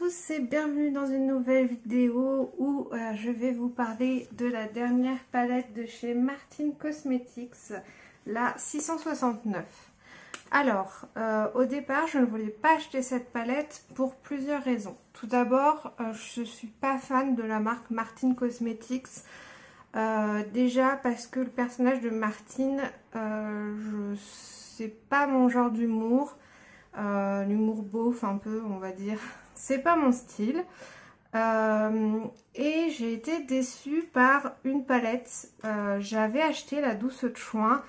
tous et bienvenue dans une nouvelle vidéo où je vais vous parler de la dernière palette de chez Martine Cosmetics, la 669. Alors, au départ, je ne voulais pas acheter cette palette pour plusieurs raisons. Tout d'abord, je ne suis pas fan de la marque Martine Cosmetics. Déjà parce que le personnage de Martine, c'est pas mon genre d'humour. L'humour beauf un peu, on va dire, c'est pas mon style. Et j'ai été déçue par une palette. J'avais acheté la Douce Chouin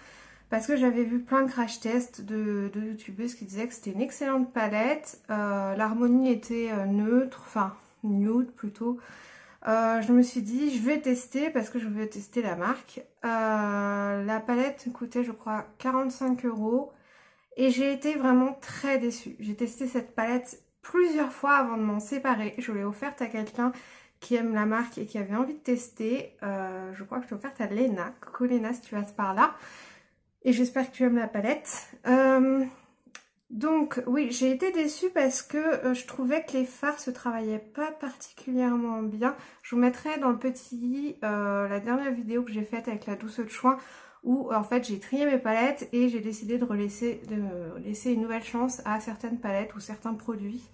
parce que j'avais vu plein de crash tests de youtubeuses qui disaient que c'était une excellente palette. L'harmonie était neutre, enfin nude plutôt. Je me suis dit je vais tester parce que je veux tester la marque. La palette coûtait je crois 45 € et j'ai été vraiment très déçue. J'ai testé cette palette plusieurs fois avant de m'en séparer. Je l'ai offerte à quelqu'un qui aime la marque et qui avait envie de tester. Je crois que je l'ai offerte à Léna. Coucou Léna si tu passes par là. Et j'espère que tu aimes la palette. Donc oui, j'ai été déçue parce que je trouvais que les fards se travaillaient pas particulièrement bien. Je vous mettrai dans le petit la dernière vidéo que j'ai faite avec la Douce Chouin où en fait j'ai trié mes palettes et j'ai décidé de laisser une nouvelle chance à certaines palettes ou certains produits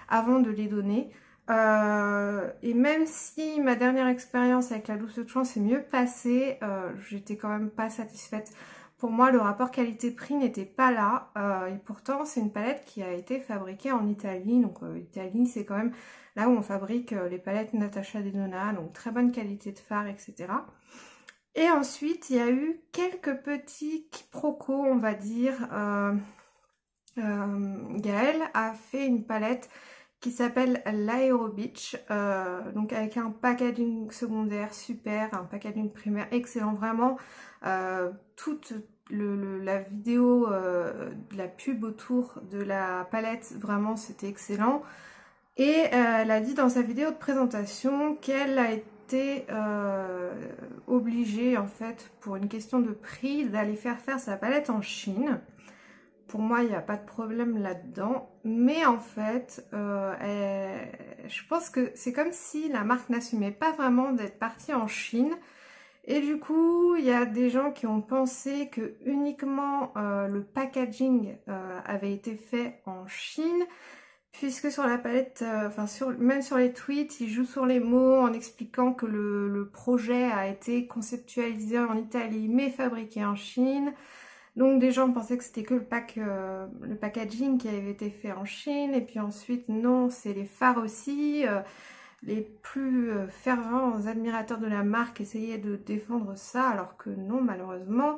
avant de les donner. Et même si ma dernière expérience avec la Douce Chouin s'est mieux passée, j'étais quand même pas satisfaite. Pour moi, le rapport qualité-prix n'était pas là. Et pourtant, c'est une palette qui a été fabriquée en Italie. Donc, Italie, c'est quand même là où on fabrique les palettes Natasha Denona. Donc, très bonne qualité de fard, etc. Et ensuite, il y a eu quelques petits quiproquos, on va dire. Gaëlle a fait une palette qui s'appelle l'Aero Beach, donc avec un packaging secondaire super, un packaging primaire excellent, vraiment toute la vidéo, la pub autour de la palette, vraiment c'était excellent. Et elle a dit dans sa vidéo de présentation qu'elle a été obligée en fait pour une question de prix d'aller faire sa palette en Chine. Pour moi, il n'y a pas de problème là-dedans. Mais en fait, je pense que c'est comme si la marque n'assumait pas vraiment d'être partie en Chine. Et du coup, il y a des gens qui ont pensé que uniquement le packaging avait été fait en Chine. Puisque sur la palette, même sur les tweets, ils jouent sur les mots en expliquant que le projet a été conceptualisé en Italie mais fabriqué en Chine. Donc des gens pensaient que c'était que le packaging qui avait été fait en Chine. Et puis ensuite, non, c'est les fards aussi. Les plus fervents admirateurs de la marque essayaient de défendre ça, alors que non, malheureusement.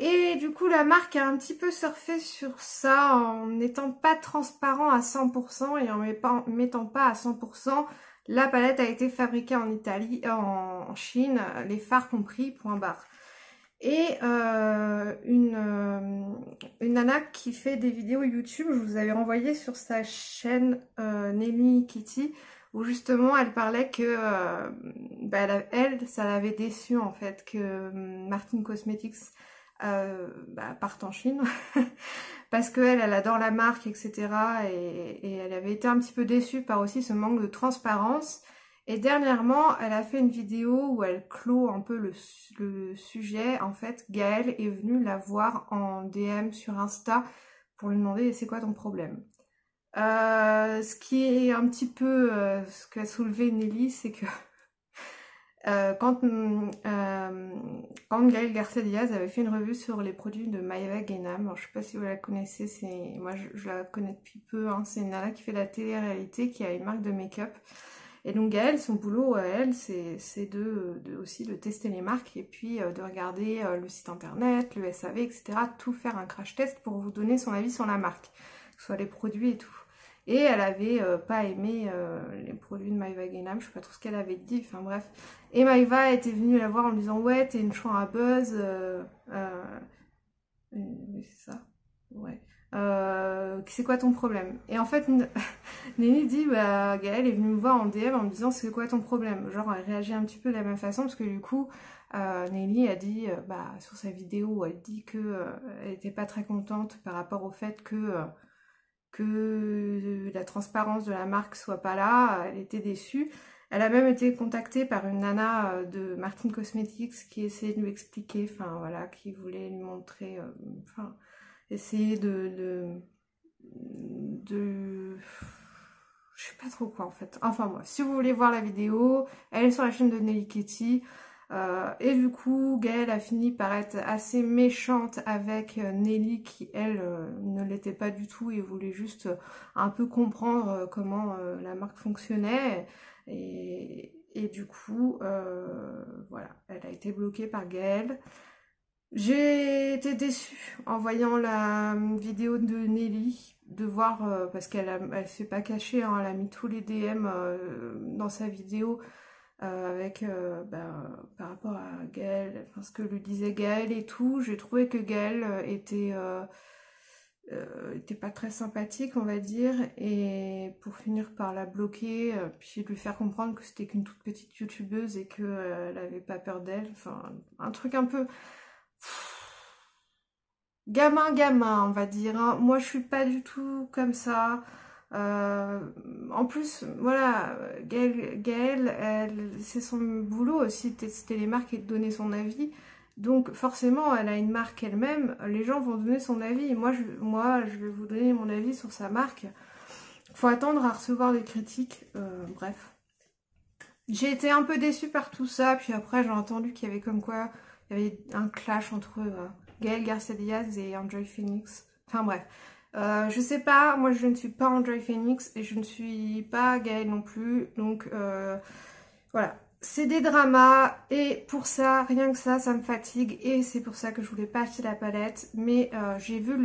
Et du coup, la marque a un petit peu surfé sur ça en n'étant pas transparent à 100% et en mettant pas à 100%. La palette a été fabriquée en Italie, en Chine, les fards compris, point barre. Et une nana qui fait des vidéos YouTube, je vous avais renvoyé sur sa chaîne Nelly Kitty, où justement elle parlait que ça l'avait déçue en fait que Martine Cosmetics parte en Chine parce qu'elle adore la marque, etc. Et elle avait été un petit peu déçue par aussi ce manque de transparence. Et dernièrement, elle a fait une vidéo où elle clôt un peu le sujet. En fait, Gaëlle est venue la voir en DM sur Insta pour lui demander c'est quoi ton problème. Ce qui est un petit peu ce qu'a soulevé Nelly, c'est que quand Gaëlle Garcia Diaz avait fait une revue sur les produits de Maeva Guénam, alors je sais pas si vous la connaissez, moi je la connais depuis peu, hein, c'est une nana qui fait la télé-réalité, qui a une marque de make-up. Et donc Gaëlle, son boulot à elle, c'est aussi de tester les marques et puis de regarder le site internet, le SAV, etc. Tout faire un crash test pour vous donner son avis sur la marque, que ce soit les produits et tout. Et elle avait pas aimé les produits de Maeva Guénam, je sais pas trop ce qu'elle avait dit, enfin bref. Et Maeva était venue la voir en lui disant ouais, t'es une chouin à buzz, oui c'est ça, ouais. C'est quoi ton problème? Et en fait, Nelly dit, bah, Gaëlle est venue me voir en DM en me disant c'est quoi ton problème? Genre, elle réagit un petit peu de la même façon parce que du coup, Nelly a dit, sur sa vidéo, elle dit que elle était pas très contente par rapport au fait que que la transparence de la marque soit pas là, elle était déçue. Elle a même été contactée par une nana de Martin Cosmetics qui essayait de lui expliquer, enfin voilà, qui voulait lui montrer, enfin, essayer je sais pas trop quoi en fait. Enfin moi, si vous voulez voir la vidéo, elle est sur la chaîne de Nelly Kitty. Et du coup, Gaëlle a fini par être assez méchante avec Nelly qui, elle, ne l'était pas du tout et voulait juste un peu comprendre comment la marque fonctionnait. Et du coup, voilà, elle a été bloquée par Gaëlle. J'ai été déçue en voyant la vidéo de Nelly, de voir, parce elle s'est pas cachée, hein, elle a mis tous les DM dans sa vidéo avec par rapport à Gaëlle, enfin, ce que lui disait Gaëlle et tout. J'ai trouvé que Gaëlle était pas très sympathique, on va dire, et pour finir par la bloquer, puis lui faire comprendre que c'était qu'une toute petite youtubeuse et qu'elle avait pas peur d'elle, enfin un truc un peu gamin, on va dire, hein. Moi, je suis pas du tout comme ça. En plus, voilà, Gaëlle, c'est son boulot aussi de tester les marques et de donner son avis. Donc, forcément, elle a une marque elle-même. Les gens vont donner son avis. Moi, je vais vous donner mon avis sur sa marque. Faut attendre à recevoir des critiques. Bref. J'ai été un peu déçue par tout ça. Puis après, j'ai entendu qu'il y avait comme quoi il y avait un clash entre Gaël Garcia Diaz et Enjoy Phoenix. Enfin bref. Je sais pas, moi je ne suis pas Enjoy Phoenix et je ne suis pas Gaël non plus. Donc voilà. C'est des dramas et pour ça, rien que ça me fatigue. Et c'est pour ça que je voulais pas acheter la palette. Mais j'ai vu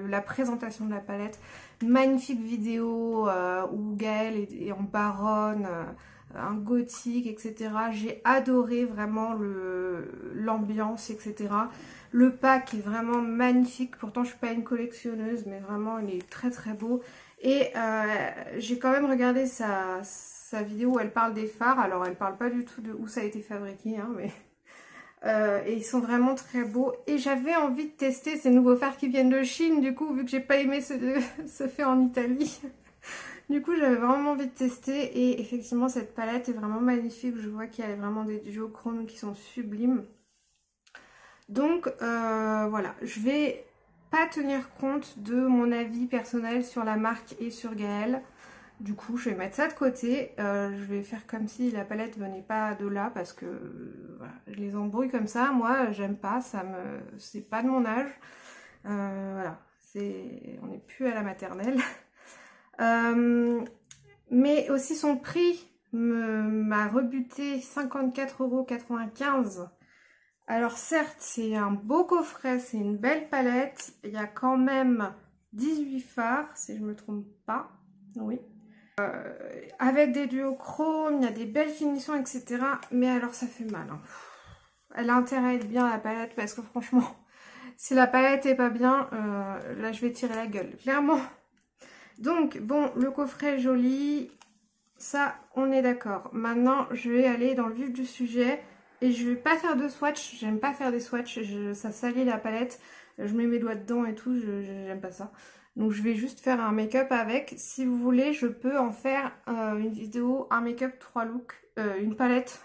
la présentation de la palette. Magnifique vidéo où Gaël est en baronne. Un gothique, etc. J'ai adoré vraiment l'ambiance, etc. Le pack est vraiment magnifique. Pourtant, je suis pas une collectionneuse, mais vraiment, il est très très beau. Et j'ai quand même regardé sa vidéo où elle parle des fards. Alors, elle parle pas du tout de où ça a été fabriqué, hein, mais... et ils sont vraiment très beaux. Et j'avais envie de tester ces nouveaux fards qui viennent de Chine, du coup, vu que j'ai pas aimé ce fait en Italie. Du coup, j'avais vraiment envie de tester et effectivement, cette palette est vraiment magnifique. Je vois qu'il y a vraiment des duochromes qui sont sublimes. Donc, voilà, je vais pas tenir compte de mon avis personnel sur la marque et sur Gaëlle. Du coup, je vais mettre ça de côté. Je vais faire comme si la palette venait pas de là parce que voilà, je les embrouille comme ça. Moi, j'aime pas, c'est pas de mon âge. Voilà, on n'est plus à la maternelle. Mais aussi son prix m'a rebuté 54,95 €. Alors certes, c'est un beau coffret, c'est une belle palette. Il y a quand même 18 fards, si je ne me trompe pas. Oui. Avec des duochromes, il y a des belles finitions, etc. Mais alors ça fait mal, hein. Elle a intérêt à être bien la palette parce que franchement, si la palette est pas bien, là je vais tirer la gueule, clairement. Donc, bon, le coffret est joli, ça, on est d'accord. Maintenant, je vais aller dans le vif du sujet et je vais pas faire de swatch. J'aime pas faire des swatchs, ça salit la palette. Je mets mes doigts dedans et tout, j'aime pas ça. Donc, je vais juste faire un make-up avec. Si vous voulez, je peux en faire une vidéo, un make-up 3 looks, une palette.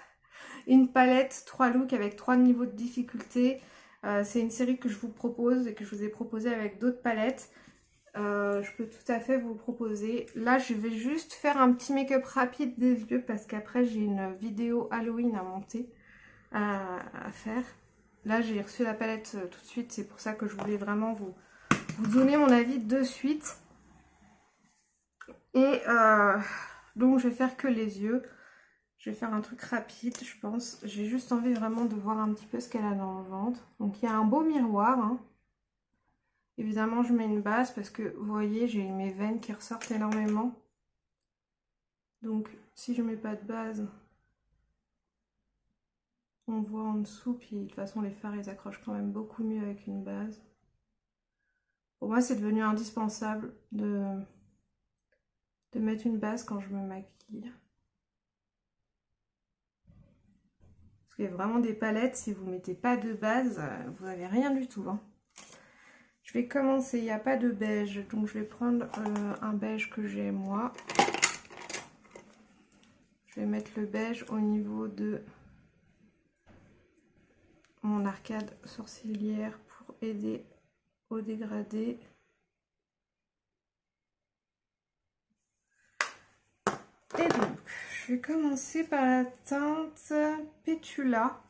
Une palette 3 looks avec 3 niveaux de difficulté. C'est une série que je vous propose et que je vous ai proposé avec d'autres palettes. Je peux tout à fait vous proposer. Là, je vais juste faire un petit make-up rapide des yeux parce qu'après, j'ai une vidéo Halloween à monter, à faire. Là, j'ai reçu la palette tout de suite. C'est pour ça que je voulais vraiment vous donner mon avis de suite. Et donc, je vais faire que les yeux. Je vais faire un truc rapide, je pense. J'ai juste envie vraiment de voir un petit peu ce qu'elle a dans le ventre. Donc, il y a un beau miroir, hein. Évidemment, je mets une base parce que, vous voyez, j'ai mes veines qui ressortent énormément. Donc, si je mets pas de base, on voit en dessous. Puis, de toute façon, les fards, ils accrochent quand même beaucoup mieux avec une base. Pour moi, c'est devenu indispensable de mettre une base quand je me maquille. Parce qu'il y a vraiment des palettes, si vous ne mettez pas de base, vous n'avez rien du tout, hein. Je vais commencer, il n'y a pas de beige, donc je vais prendre un beige que j'ai moi. Je vais mettre le beige au niveau de mon arcade sourcilière pour aider au dégradé. Et donc, je vais commencer par la teinte Pétula.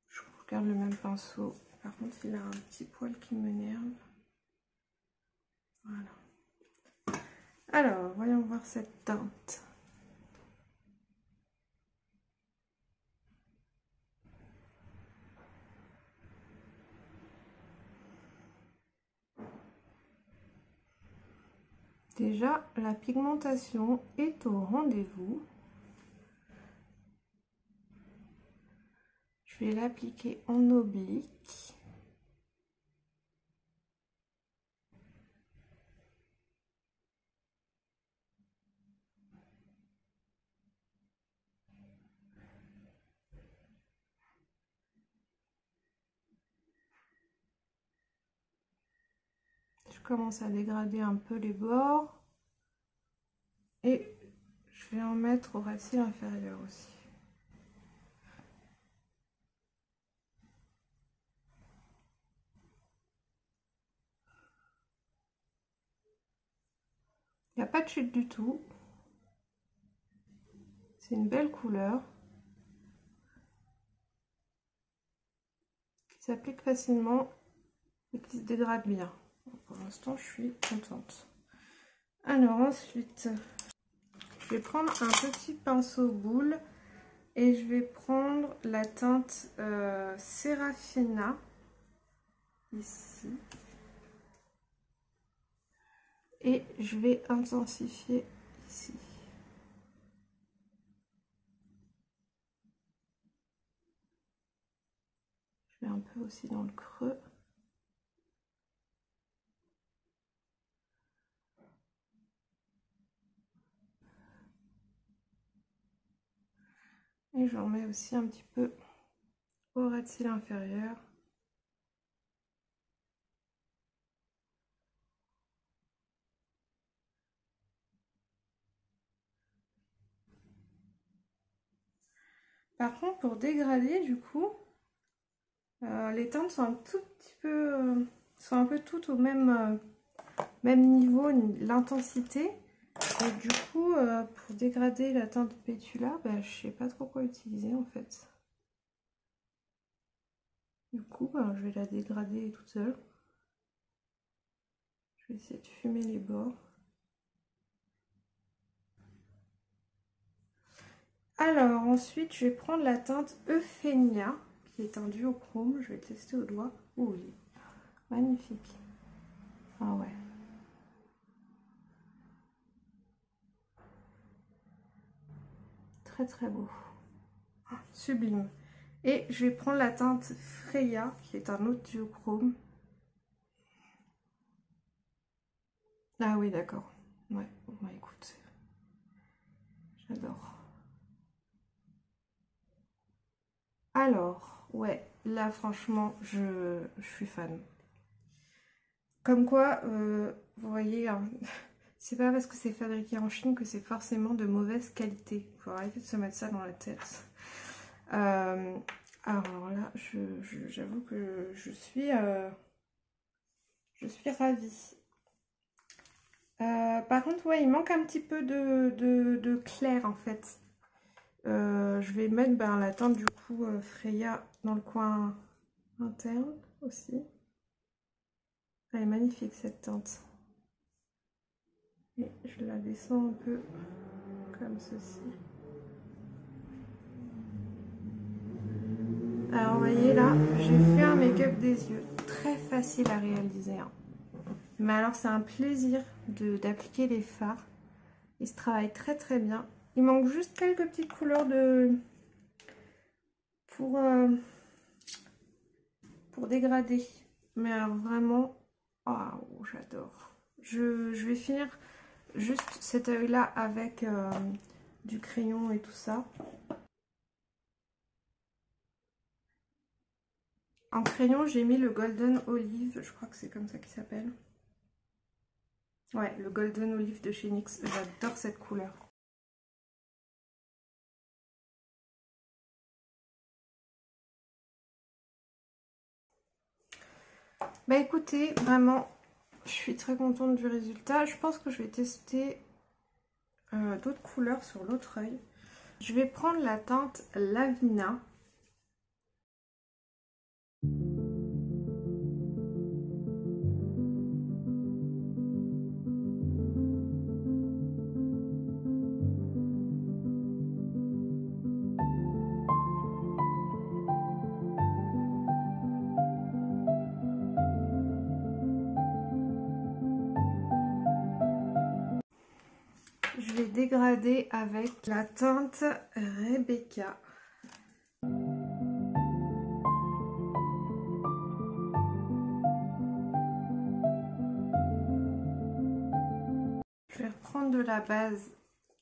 Je regarde le même pinceau. Par contre, il a un petit poil qui m'énerve. Voilà. Alors, voyons voir cette teinte. Déjà, la pigmentation est au rendez-vous. Je vais l'appliquer en oblique. Je commence à dégrader un peu les bords. Et je vais en mettre au ras de cils inférieur aussi. Il n'y a pas de chute du tout. C'est une belle couleur qui s'applique facilement et qui se dégrade bien. Pour l'instant, je suis contente. Alors ensuite, je vais prendre un petit pinceau boule et je vais prendre la teinte Serafina ici. Et je vais intensifier ici. Je vais un peu aussi dans le creux. Et j'en mets aussi un petit peu au ras de cils inférieur. Par contre, pour dégrader, du coup, les teintes sont un tout petit peu, sont un peu toutes au même niveau, l'intensité. Et du coup, pour dégrader la teinte Pétula, bah, je sais pas trop quoi utiliser en fait. Du coup, bah, je vais la dégrader toute seule. Je vais essayer de fumer les bords. Alors ensuite, je vais prendre la teinte Euphénia, qui est un duochrome. Je vais tester au doigt. Oh oui, magnifique. Ah ouais. Très très beau. Ah, sublime. Et je vais prendre la teinte Freya, qui est un autre duochrome. Ah oui, d'accord. Ouais, bon, écoute. J'adore. Alors, ouais, là franchement, je suis fan. Comme quoi, vous voyez, hein, c'est pas parce que c'est fabriqué en Chine que c'est forcément de mauvaise qualité. Il faut arrêter de se mettre ça dans la tête. Alors là, j'avoue que je suis ravie. Par contre, ouais, il manque un petit peu de clair en fait. Je vais mettre la teinte du coup Freya dans le coin interne aussi. Elle est magnifique cette teinte. Et je la descends un peu comme ceci. Alors vous voyez là, j'ai fait un make-up des yeux très facile à réaliser. Hein. Mais alors c'est un plaisir d'appliquer les fards. Il se travaille très très bien. Il manque juste quelques petites couleurs pour dégrader. Mais alors vraiment, oh, j'adore. Je vais finir juste cet œil là avec du crayon et tout ça. En crayon, j'ai mis le Golden Olive, je crois que c'est comme ça qu'il s'appelle. Ouais, le Golden Olive de chez NYX, j'adore cette couleur. Bah écoutez, vraiment, je suis très contente du résultat. Je pense que je vais tester d'autres couleurs sur l'autre œil. Je vais prendre la teinte Lavina. Je vais dégrader avec la teinte Rebecca. Je vais reprendre de la base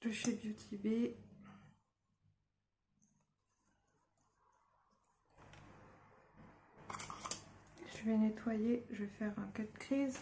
de chez Beauty Bay. Je vais nettoyer, je vais faire un cut crease.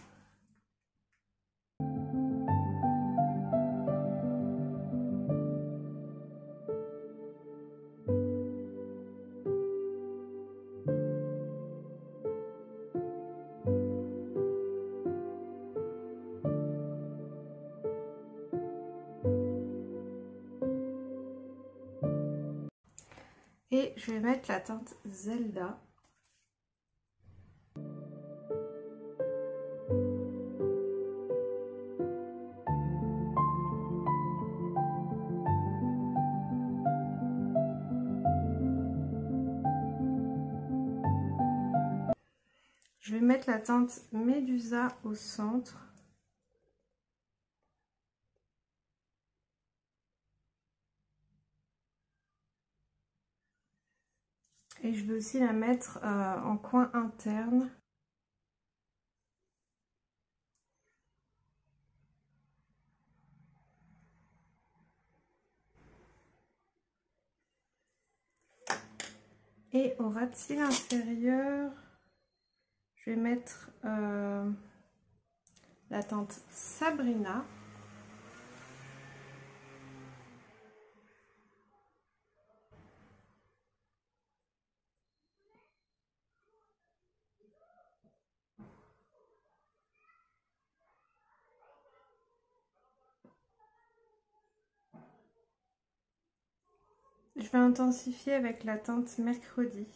Et je vais mettre la teinte Zelda. Je vais mettre la teinte Medusa au centre. Et je vais aussi la mettre en coin interne. Et au ras de cils inférieur, je vais mettre la teinte Sabrina. Je vais intensifier avec la teinte Mercredi.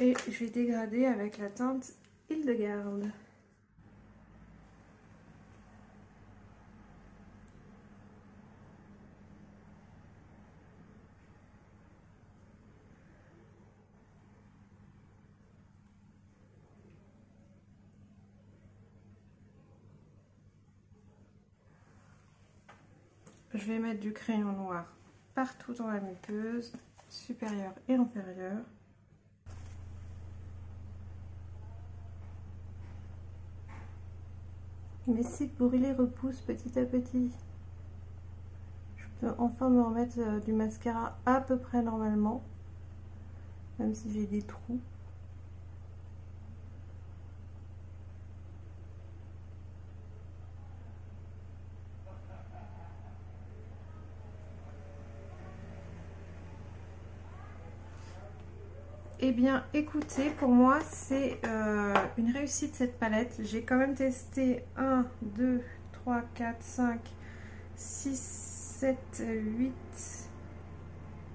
Et je vais dégrader avec la teinte Hildegarde. Je vais mettre du crayon noir partout dans la muqueuse, supérieure et inférieure. Mes sites brûlés repoussent petit à petit. Je peux enfin me remettre du mascara à peu près normalement, même si j'ai des trous. Eh bien écoutez, pour moi c'est une réussite cette palette. J'ai quand même testé 1, 2, 3, 4, 5, 6, 7, 8,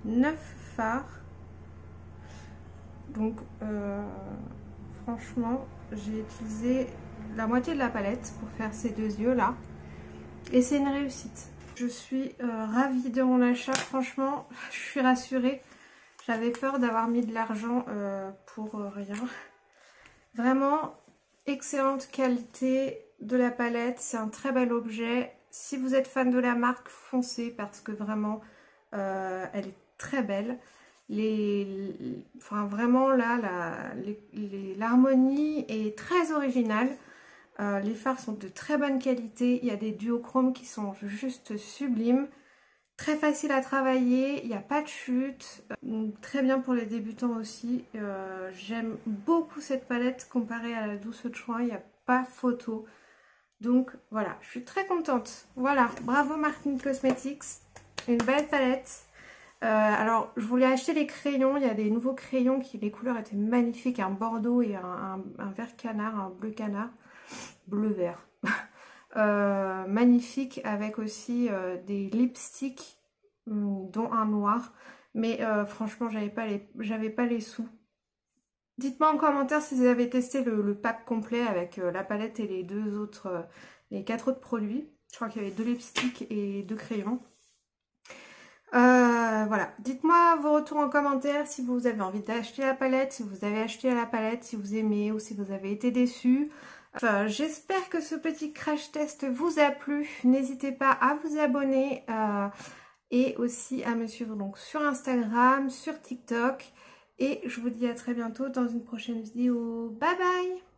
9 fards. Donc franchement j'ai utilisé la moitié de la palette pour faire ces deux yeux là. Et c'est une réussite. Je suis ravie de mon achat, franchement je suis rassurée. J'avais peur d'avoir mis de l'argent pour rien. Vraiment, excellente qualité de la palette. C'est un très bel objet. Si vous êtes fan de la marque, foncez parce que vraiment, elle est très belle. Enfin vraiment là, l'harmonie est très originale. Les fards sont de très bonne qualité. Il y a des duochromes qui sont juste sublimes. Très facile à travailler, il n'y a pas de chute. Très bien pour les débutants aussi. J'aime beaucoup cette palette comparée à la douce de Chouin. Il n'y a pas photo. Donc voilà, je suis très contente. Voilà, bravo Martine Cosmetics. Une belle palette. Alors, je voulais acheter les crayons. Il y a des nouveaux crayons qui, les couleurs étaient magnifiques. Un bordeaux et un vert canard, un bleu canard. Bleu-vert. Magnifique avec aussi des lipsticks, dont un noir. Mais franchement, j'avais pas les sous. Dites-moi en commentaire si vous avez testé le pack complet avec la palette et les deux autres, les 4 autres produits. Je crois qu'il y avait 2 lipsticks et 2 crayons. Voilà, dites-moi vos retours en commentaire si vous avez envie d'acheter la palette, si vous avez acheté la palette, si vous aimez ou si vous avez été déçus. Enfin, j'espère que ce petit crash test vous a plu. N'hésitez pas à vous abonner et aussi à me suivre donc sur Instagram, sur TikTok. Et je vous dis à très bientôt dans une prochaine vidéo. Bye bye!